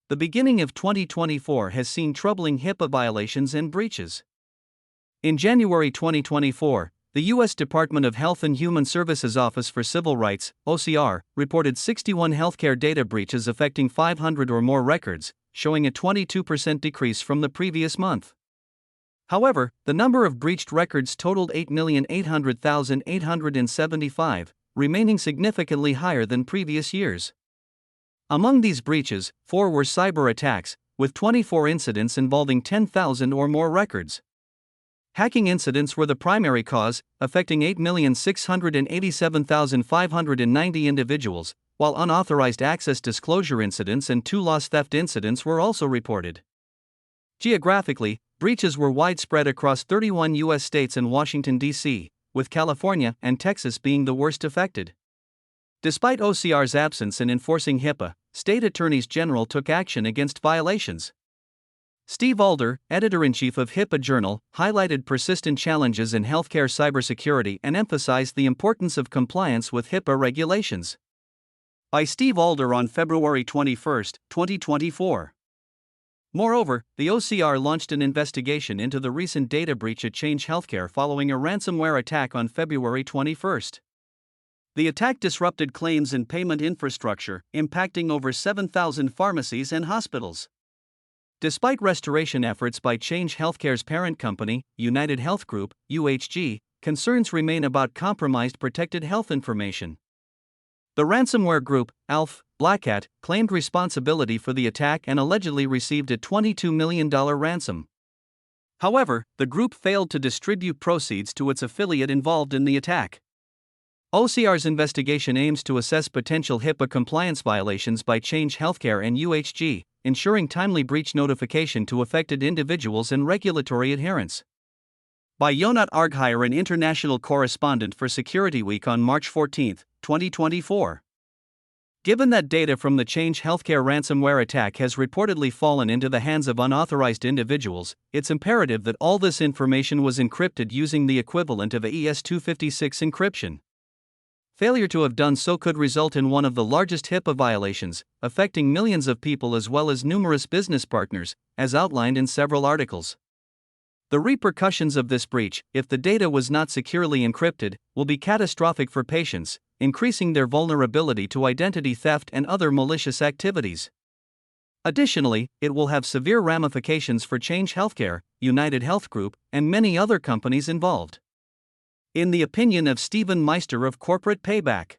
The beginning of 2024 has seen troubling HIPAA violations and breaches. In January 2024, the U.S. Department of Health and Human Services Office for Civil Rights, OCR, reported 61 healthcare data breaches affecting 500 or more records, showing a 22% decrease from the previous month. However, the number of breached records totaled 8,800,875, remaining significantly higher than previous years. Among these breaches, 4 were cyber attacks, with 24 incidents involving 10,000 or more records. Hacking incidents were the primary cause, affecting 8,687,590 individuals, while unauthorized access disclosure incidents and 2 loss theft incidents were also reported. Geographically, breaches were widespread across 31 U.S. states and Washington, D.C., with California and Texas being the worst affected. Despite OCR's absence in enforcing HIPAA, state attorneys general took action against violations. Steve Alder, editor-in-chief of HIPAA Journal, highlighted persistent challenges in healthcare cybersecurity and emphasized the importance of compliance with HIPAA regulations. By Steve Alder on February 21, 2024. Moreover, the OCR launched an investigation into the recent data breach at Change Healthcare following a ransomware attack on February 21. The attack disrupted claims and payment infrastructure, impacting over 7,000 pharmacies and hospitals. Despite restoration efforts by Change Healthcare's parent company, United Health Group, UHG, concerns remain about compromised protected health information. The ransomware group, ALF, Black Hat, claimed responsibility for the attack and allegedly received a $22 million ransom. However, the group failed to distribute proceeds to its affiliate involved in the attack. OCR's investigation aims to assess potential HIPAA compliance violations by Change Healthcare and UHG, ensuring timely breach notification to affected individuals and regulatory adherence. By Yonat Arghire, an international correspondent for Security Week on March 14, 2024. Given that data from the Change Healthcare ransomware attack has reportedly fallen into the hands of unauthorized individuals, it's imperative that all this information was encrypted using the equivalent of AES-256 encryption. Failure to have done so could result in one of the largest HIPAA violations, affecting millions of people as well as numerous business partners, as outlined in several articles. The repercussions of this breach, if the data was not securely encrypted, will be catastrophic for patients, increasing their vulnerability to identity theft and other malicious activities. Additionally, it will have severe ramifications for Change Healthcare, United Health Group, and many other companies involved. In the opinion of Stephen Meister of Corporate Payback.